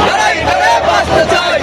লড়াই করে বাঁচতে চাই।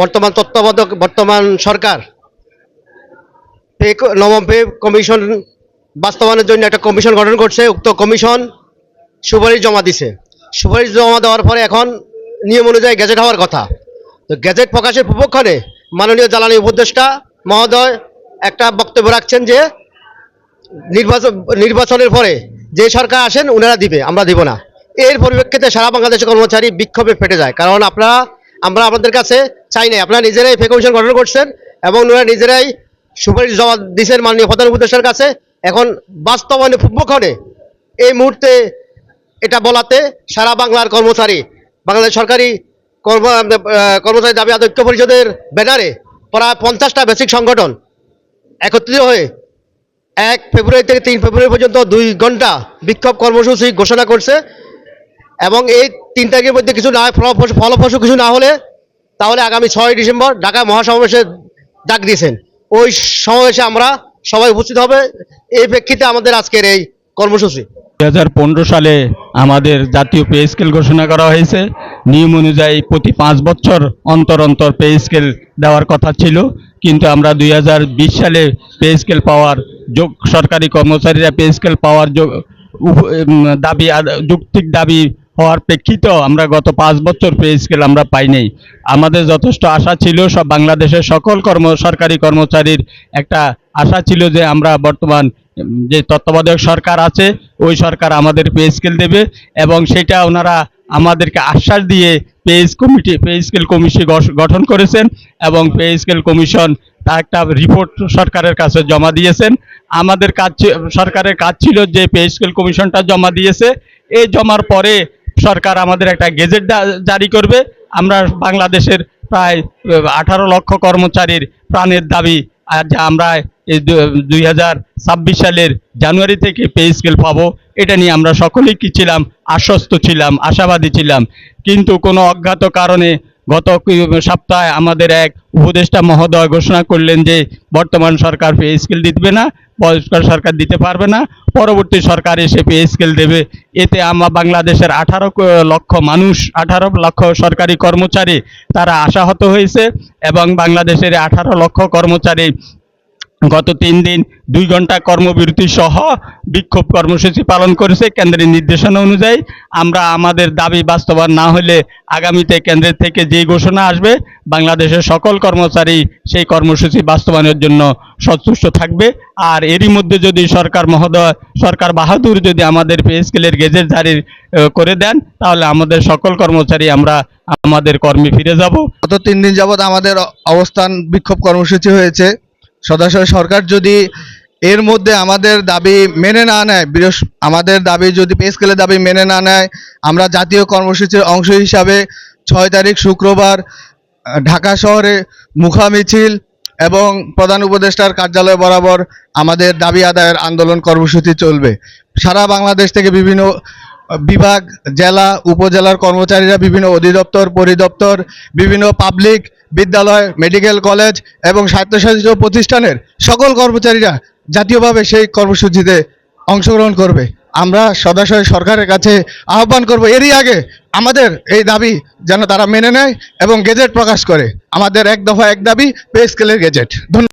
বর্তমান তত্ত্বাবধায়ক বর্তমান সরকার নবম পে কমিশন বাস্তবায়নের জন্য একটা কমিশন গঠন করছে। উক্ত কমিশন সুপারিশ জমা দিছে। সুপারিশ জমা দেওয়ার পরে এখন নিয়ম অনুযায়ী গেজেট হওয়ার কথা। তো গেজেট প্রকাশের পূর্বক্ষণে মাননীয় জ্বালানি উপদেষ্টা মহোদয় একটা বক্তব্য রাখছেন যে নির্বাচনের পরে যে সরকার আসেন ওনারা দিবে, আমরা দিব না। এর পরিপ্রেক্ষিতে সারা বাংলাদেশের কর্মচারী বিক্ষোভে ফেটে যায়। কারণ আমরা আপনাদের কাছে চাই নাই, আপনারা নিজেরাই পে কমিশন গঠন করছেন এবং ওনারা নিজেরাই সুপারিশ জমা দিচ্ছেন মাননীয় প্রধান উপদেষ্টার কাছে। এখন বাস্তবায়নের পূর্বক্ষণে এই মুহূর্তে এটা বলাতে সারা বাংলার কর্মচারী, বাংলাদেশ সরকারি কর্মচারী দাবি আদায় ঐক্য পরিষদের ব্যানারে প্রায় 50টা বেসিক সংগঠন একত্রিত হয়ে 1 ফেব্রুয়ারি থেকে 3 ফেব্রুয়ারি পর্যন্ত 2 ঘন্টা বিক্ষোভ কর্মসূচি ঘোষণা করছে। এবং এই 3 তারিখের মধ্যে কিছু না ফলপ্রসূ কিছু না হলে তাহলে আগামী 6 ডিসেম্বর ঢাকা মহাসমাবেশে ডাক দিয়েছেন। ওই সমাবেশে আমরা সবাই উপস্থিত হবে। এই প্রেক্ষিতে আমাদের আজকের এই কর্মসূচি। 2015 সালে আমাদের জাতীয় পে স্কেল ঘোষণা করা হয়েছে। নিয়ম অনুযায়ী প্রতি 5 বছর অন্তর অন্তর পে স্কেল দেওয়ার কথা ছিল, কিন্তু আমরা 2020 সালে পে স্কেল পাওয়ার সরকারি কর্মচারীরা পে স্কেল পাওয়ার যৌক্তিক দাবি হওয়ার প্রেক্ষিতেও আমরা গত 5 বছর পে স্কেল আমরা পাই নাই। আমাদের যথেষ্ট আশা ছিল, সব বাংলাদেশের সকল সরকারি কর্মচারীর একটা আশা ছিল যে আমরা বর্তমান যে তত্ত্বাবধায়ক সরকার আছে ওই সরকার আমাদের পে স্কেল দেবে, এবং সেটা ওনারা আমাদেরকে আশ্বাস দিয়ে পে স্কেল কমিশন গঠন করেছেন এবং পে স্কেল কমিশন তা একটা রিপোর্ট সরকারের কাছে জমা দিয়েছেন। আমাদের সরকারের কাজ ছিল যে পে স্কেল কমিশনটা জমা দিয়েছে, এই জমার পরে সরকার আমাদের একটা গেজেট জারি করবে। আমরা বাংলাদেশের প্রায় 18 লক্ষ কর্মচারীর প্রাণের দাবি, যা আমরা এই 2026 সালের জানুয়ারি থেকে পে স্কেল পাবো, এটা নিয়ে আমরা সকলেই কি ছিলাম, আশ্বস্ত ছিলাম, আশাবাদী ছিলাম। কিন্তু কোনো অজ্ঞাত কারণে গত সপ্তাহে আমাদের এক উপদেষ্টা মহোদয় ঘোষণা করলেন যে বর্তমান সরকার পে স্কেল দিবে না, বয়স্কর সরকার দিতে পারবে না, পরবর্তী সরকার এসে পে স্কেল দেবে। এতে আমরা বাংলাদেশের 18 লক্ষ মানুষ, 18 লক্ষ সরকারি কর্মচারী তারা আশাহত হয়েছে, এবং বাংলাদেশের 18 লক্ষ কর্মচারী গত 3 দিন 2 ঘন্টা কর্মবিরতি সহ বিক্ষোভ কর্মসূচি পালন করেছে কেন্দ্রের নির্দেশনা অনুযায়ী। আমরা আমাদের দাবি বাস্তবায়ন না হলে আগামীতে কেন্দ্রের থেকে যে ঘোষণা আসবে বাংলাদেশের সকল কর্মচারী সেই কর্মসূচি বাস্তবায়নের জন্য সচেষ্ট থাকবে। আর এরই মধ্যে যদি সরকার বাহাদুর যদি আমাদের পে স্কেলের গেজেট জারি করে দেন তাহলে আমাদের সকল কর্মচারী আমরা আমাদের কর্মে ফিরে যাব। গত 3 দিন যাবৎ আমাদের অবস্থান বিক্ষোভ কর্মসূচি হয়েছে। সদাশয় সরকার যদি এর মধ্যে আমাদের দাবি মেনে না নেয়, আমাদের দাবি যদি পে স্কেলের দাবি মেনে না নেয়, আমরা জাতীয় কর্মসূচির অংশ হিসাবে 6 তারিখ শুক্রবার ঢাকা শহরে মুখা মিছিল এবং প্রধান উপদেষ্টার কার্যালয় বরাবর আমাদের দাবি আদায়ের আন্দোলন কর্মসূচি চলবে। সারা বাংলাদেশ থেকে বিভিন্ন বিভাগ, জেলা, উপজেলার কর্মচারীরা, বিভিন্ন অধিদপ্তর, পরিদপ্তর, বিভিন্ন পাবলিক বিদ্যালয়, মেডিকেল কলেজ এবং স্বায়ত্তশাসিত প্রতিষ্ঠানের সকল কর্মচারীরা জাতীয়ভাবে সেই কর্মসূচিতে অংশগ্রহণ করবে। আমরা সদাশয় সরকারের কাছে আহ্বান করব এরই আগে আমাদের এই দাবি যেন তারা মেনে নেয় এবং গেজেট প্রকাশ করে। আমাদের এক দফা এক দাবি, পে স্কেলের গেজেট। ধন্যবাদ।